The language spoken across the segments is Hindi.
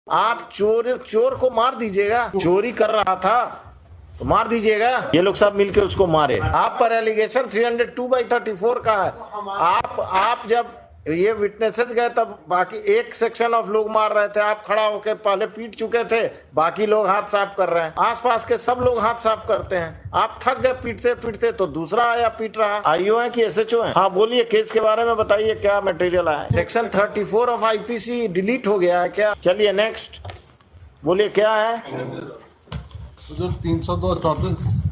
आप चोर को मार दीजिएगा, चोरी कर रहा था तो मार दीजिएगा। ये लोग सब मिलके उसको मारे। आप पर एलिगेशन 302/34 का है। आप जब ये विटनेसेस गए तब बाकी एक सेक्शन ऑफ लोग मार रहे थे, आप खड़ा होके पहले पीट चुके थे, बाकी लोग हाथ साफ कर रहे हैं। आसपास के सब लोग हाथ साफ करते हैं, आप थक गए पीटते पीटते तो दूसरा आया पीट रहा। आईओ है कि एसएचओ है? हाँ बोलिए, केस के बारे में बताइए, क्या मटेरियल आया? सेक्शन 34 ऑफ आईपीसी डिलीट हो गया है क्या? चलिए नेक्स्ट बोलिए, क्या है? 302-34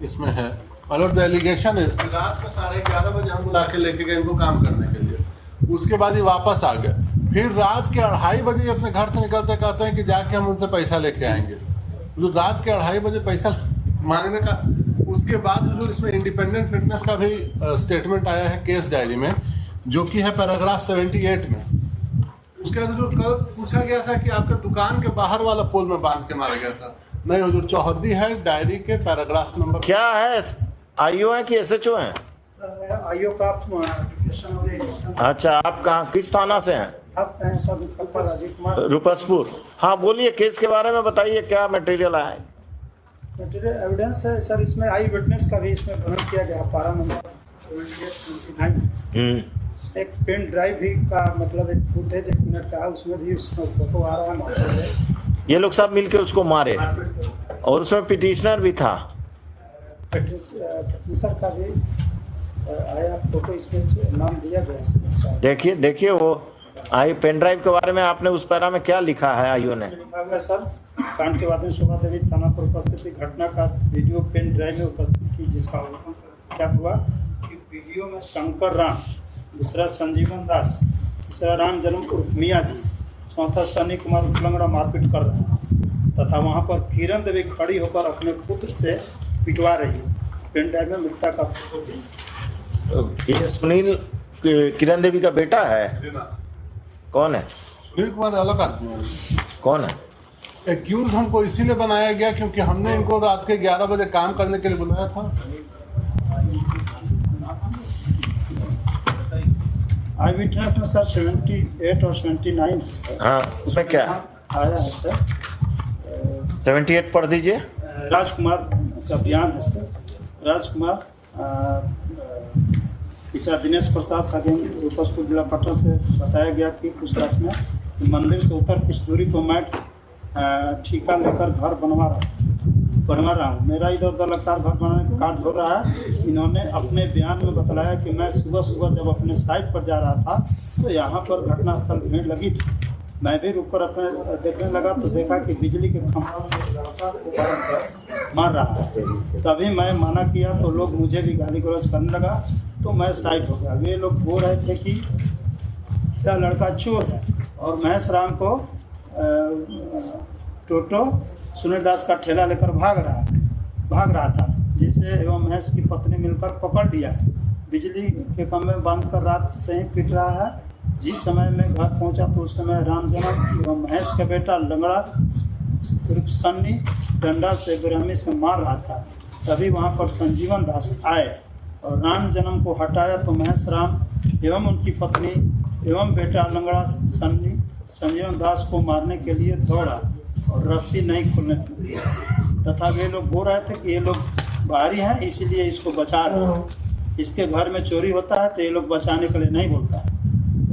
इसमें है। और द एलिगेशन है रात को 11:30 बजे हम बुला के लेके गए इनको काम करने के लिए। उसके बाद ये वापस आ गए। फिर रात के 2:30 बजे अपने घर से निकलते कहते हैं कि जाके हम उनसे पैसा लेके आएंगे। जो रात के 2:30 बजे पैसा मांगने का, उसके बाद जो इसमें इंडिपेंडेंट विटनेस का भी स्टेटमेंट आया है केस डायरी में, जो कि है पैराग्राफ 78 में। उसके बाद जो कल पूछा गया था कि आपका दुकान के बाहर वाला पोल में बांध के मारा गया था, नहीं, जो चौहद्दी है डायरी के पैराग्राफ नंबर। क्या है? आईओ है कि एसएचओ है? आईओ का। अच्छा, आप कहाँ, किस थाना से हैं? आप राजीव कुमार, रुपसपुर। हाँ बोलिए, केस के बारे में बताइए, क्या मटेरियल आया है? मटेरियल एविडेंस है सर, इसमें आई विटनेस का भी इसमें वर्णन किया गया। पारा नंबर 78-29 एक पेन ड्राइव भी का मतलब एक फुटेज 1 मिनट का है, उसमें भी उसमें फोटो आ रहा है। ये लोग सब मिलके उसको मारे और उसमें पिटिशनर भी था। पिटिशनर का भी आया फोटो, इसमें नाम दिया गया। देखिए वो आई पेन ड्राइव के बारे में आपने उस पैरा में क्या लिखा है? आईओ ने लिखा हुआ सर, कांड के बाद में शोभा देवी थाना पर उपस्थित घटना का वीडियो पेन ड्राइव में उपस्थित की, जिसका क्या हुआ कि वीडियो में शंकर राम, दूसरा संजीवन दास, तीसरा राम जन्म उर्फ मियाँ जी, चौथा सनी कुमार उलंगड़ा मारपीट कर रहा है तथा वहां पर किरण देवी खड़ी होकर अपने पुत्र से पिटवा रही है। पेन ड्राइव में मृतका का फोटो। ये सुनील किरण देवी का बेटा है? कौन है? सुनील कुमार अलग आदमी है। कौन है? एक्यूज हमको इसीलिए बनाया गया क्योंकि हमने इनको रात के 11 बजे काम करने के लिए बुलाया था। आई विटनेस में सर 78 और 79 है सर। हाँ, उसमें क्या आया है सर? 78 पढ़ दीजिए। राजकुमार का बयान है सर। राजकुमार पिता दिनेश प्रसाद सागिन रूपसपुर जिला पटना से बताया गया कि पूछताछ में मंदिर से उतर कुछ दूरी पर मैं ठेका लेकर घर बनवा रहा हूँ। मेरा इधर उधर लगातार घर बनाने का कार्य हो रहा है। इन्होंने अपने बयान में बतलाया कि मैं सुबह सुबह जब अपने साइट पर जा रहा था तो यहाँ पर घटनास्थल भीड़ लगी थी। मैं भी रुककर अपने देखने लगा तो देखा कि बिजली के खंभा मार रहा है। तभी मैं मना किया तो लोग मुझे भी गाली गलौज करने लगा तो मैं साइड हो गया। वे लोग बोल रहे थे कि क्या लड़का चोर है और महेश राम को टोटो सुनील दास का ठेला लेकर भाग रहा था, जिसे एवं महेश की पत्नी मिलकर पकड़ लिया है। बिजली के खंभे में बांध कर रात से ही पीट रहा है। जिस समय मैं घर पहुंचा तो उस समय राम जन्म एवं महेश का बेटा लंगड़ा सन्नी डंडा से बेरहमी से मार रहा था। तभी वहां पर संजीवन दास आए और राम जन्म को हटाया तो महेश राम एवं उनकी पत्नी एवं बेटा लंगड़ा सन्नी संजीवन दास को मारने के लिए दौड़ा और रस्सी नहीं खोलने दिया तथा वे लोग बोल रहे थे कि ये लोग बाहरी हैं इसलिए इसको बचा रहे हैं। इसके घर में चोरी होता है तो ये लोग बचाने के लिए नहीं बोलता है।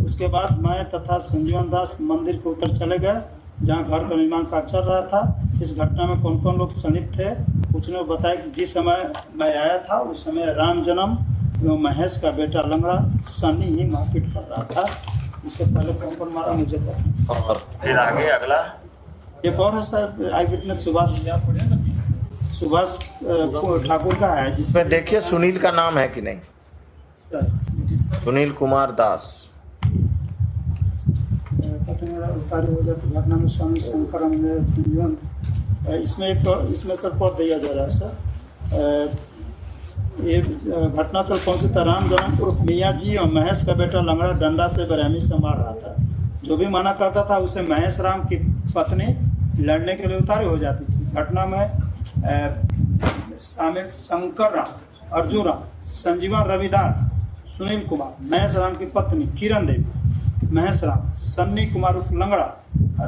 उसके बाद मैं तथा संजीवन दास मंदिर के ऊपर चले गए जहाँ घर का निर्माण कार्य चल रहा था। इस घटना में कौन कौन लोग संलिप्त थे कुछ ने बताया कि जिस समय मैं आया था उस समय राम जन्म एवं महेश का बेटा लंगड़ा सन्नी ही मारपीट कर रहा था। इससे पहले कौन कौन मारा मुझे पता। और फिर आगे अगला एक और है सर, आई विटनेस सुभाष ठाकुर का है इसमें देखिए सुनील का नाम है कि नहीं? सर सुनील कुमार दास। उतारी हो जाती घटना में स्वामी शंकर संजीवन इसमें सर पद दिया जा रहा है सर। ये घटनास्थल पहुंचे तो राम जन्म उर्फ मियाँ जी और महेश का बेटा लंगड़ा डंडा से बेरहमी से मार रहा था। जो भी मना करता था उसे महेश राम की पत्नी लड़ने के लिए उतारी हो जाती थी। घटना में शामिल शंकर राम, अर्जुन राम, संजीवन रविदास, सुनील कुमार, महेश राम की पत्नी किरण देवी, महेश राम, सन्नी कुमार लंगड़ा,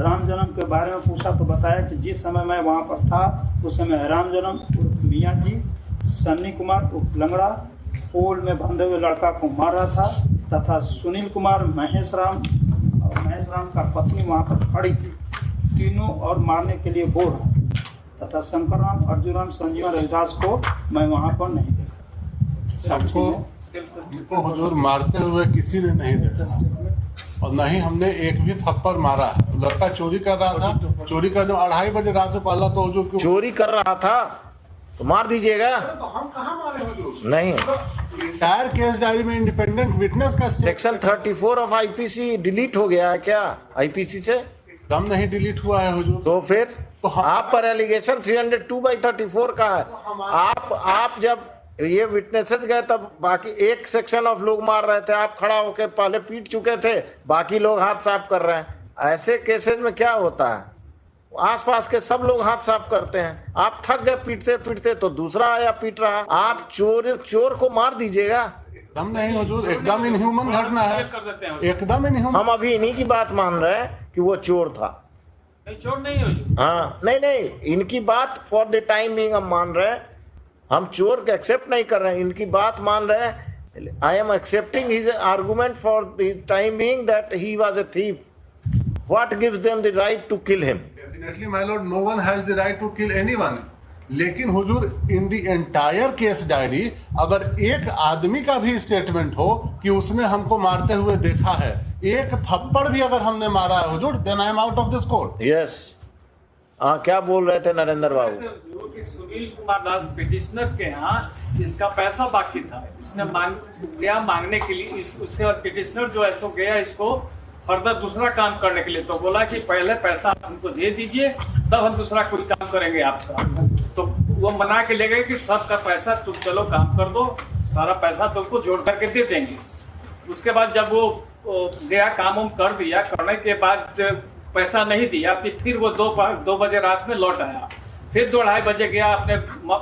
राम जन्म के बारे में पूछा तो बताया कि जिस समय मैं वहाँ पर था उस समय राम जन्म उर्फ मियाँ जी सन्नी कुमार उर्फ लंगड़ा पोल में बंधे हुए लड़का को मार रहा था तथा सुनील कुमार महेश राम का पत्नी वहाँ पर खड़ी थी। तीनों और मारने के लिए बोल रहा तथा शंकर राम अर्जुन राम संजीवन रविदास को मैं वहाँ पर नहीं देखा। हमको हुजूर मारते हुए किसी ने नहीं देखा और न ही हमने एक भी थप्पड़ मारा। लड़का चोरी कर रहा था, चोरी कर 2:30 बजे रात में पहला तो हुजूर चोरी कर रहा था तो मार दीजिएगा। तो हम कहाँ मारे हुजूर? नहीं, इंटायर केस डायरी में इंडिपेंडेंट विटनेस का सेक्शन 34 ऑफ आईपीसी डिलीट हो गया है क्या आईपीसी से? दम नहीं डिलीट हुआ है हुजूर। तो फिर तो आप पर एलिगेशन 302/34 का है। आप जब ये विटनेसेस गए तब बाकी एक सेक्शन ऑफ लोग मार रहे थे, आप खड़ा होकर पहले पीट चुके थे, बाकी लोग हाथ साफ कर रहे हैं। ऐसे केसेस में क्या होता है, आसपास के सब लोग हाथ साफ करते हैं। आप थक गए पीटते पीटते तो दूसरा आया पीट रहा। आप चोर को मार दीजिएगा। एकदम नहीं हुजूर, एकदम इनह्यूमन घटना है, एकदम इनह्यूमन। हम अभी इन्हीं की बात मान रहे हैं कि वो चोर था। नहीं, चोर नहीं हो। हाँ, नहीं, इनकी बात फॉर द टाइम बिंग हम मान रहे हैं। हम चोर के एक्सेप्ट नहीं कर रहे हैं, इनकी बात मान रहे हैं। I am accepting his argument for the time being that he was a thief. What gives them the right to kill him? Definitely my lord, no one has the right to kill anyone. लेकिन हुजूर in the entire case diary अगर एक आदमी का भी स्टेटमेंट हो कि उसने हमको मारते हुए देखा है, एक थप्पड़ भी अगर हमने मारा है हुजूर, then I am out of this court. Yes. हाँ, क्या बोल रहे थे नरेंद्र बाबू? सुनील कुमार दास पिटिशनर के यहाँ इसका पैसा बाकी था, इसने गया मांगने के लिए। उसके बाद पिटिशनर जो है सो गया इसको फर्दर दूसरा काम करने के लिए, तो बोला कि पहले पैसा आप हमको दे दीजिए तब हम दूसरा कोई काम करेंगे आपका। तो वो मना के ले गए कि सबका पैसा तुम चलो काम कर दो, सारा पैसा तुमको जोड़ करके दे देंगे। उसके बाद जब वो गया काम वाम कर दिया, करने के बाद पैसा नहीं दिया, फिर वो 2 बजे रात में लौट आया। फिर 2:30 बजे गया, अपने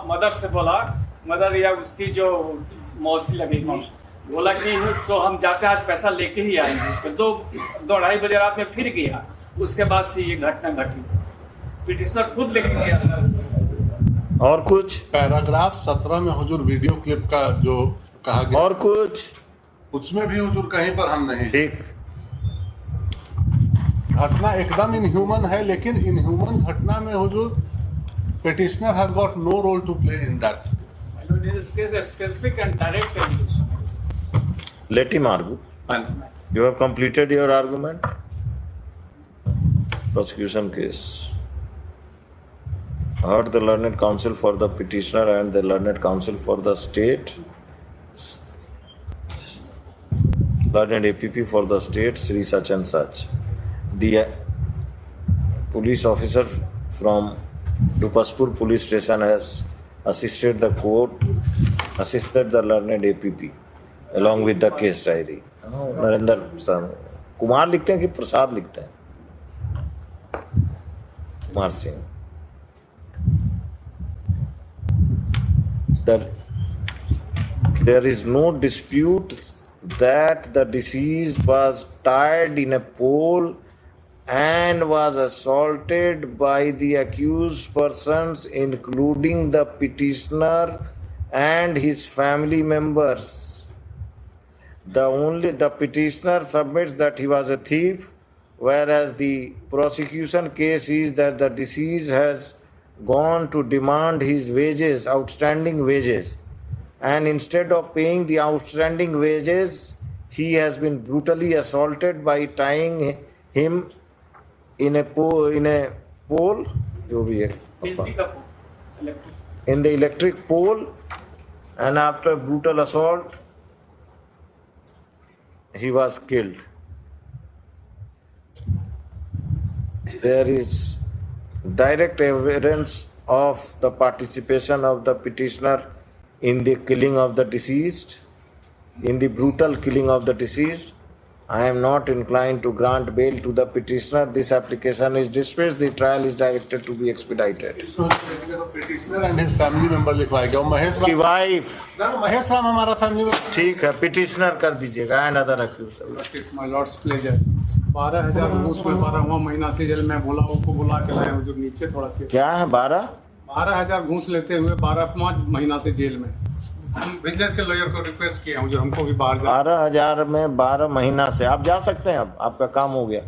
मदर से बोला, मदर या उसकी जो मौसी लगेगी, बोला कि तो हम जाते हैं आज पैसा लेके ही आएंगे। तो 2:30 बजे रात में फिर गया। उसके बाद से ये घटना घटी थी। पिटिशनर खुद लेके गया। और कुछ पैराग्राफ 17 में हुजूर वीडियो क्लिप का जो कहा गया, और कुछ उसमें भी हुजूर कहीं पर हम नहीं। ठीक। घटना एकदम इनह्यूमन है, लेकिन इनह्यूमन घटना में हुजूर petitioner has got no role to play in that. In this case, a specific and direct allegation. Let him argue. You have completed your argument. Prosecution case. Heard the learned counsel for the petitioner and the learned counsel for the state. Learned APP for the state, Sri such and such. The police officer from Dupaspur police station has assisted the court, assisted the learned APP along with the case diary. Narendra sir Kumar लिखते हैं कि प्रसाद लिखते हैं? Kumar Singh. There is no dispute that the deceased was tied in a pole and was assaulted by the accused persons, including the petitioner and his family members. The petitioner submits that he was a thief, whereas the prosecution case is that the deceased has gone to demand his wages, outstanding wages, and instead of paying the outstanding wages, he has been brutally assaulted by tying him in a pole, जो भी है, in the electric pole, and after brutal assault, he was killed. There is direct evidence of the participation of the petitioner in the killing of the deceased, in the brutal killing of the deceased. I am not inclined to grant bail to the petitioner. This application is dismissed. The trial is directed to be expedited. Petitioner and his family member लिखवाएगा और महेश की राम, वाइफ, महेश राम हमारा फैमिली मेंबर। ठीक है, पिटिशनर कर दीजिएगा। Another accused, my Lord's pleasure 12,000 घूस में 12वां महीना से जेल में बोला उनको बुला के लाए हुजूर नीचे थोड़ा के क्या है 12,000 घूस लेते हुए 5 महीना से जेल में। हम बिजनेस के लॉयर को रिक्वेस्ट किए हुजूर हमको भी बाहर 12,000 में 12 महीना से आप जा सकते हैं। अब आपका काम हो गया।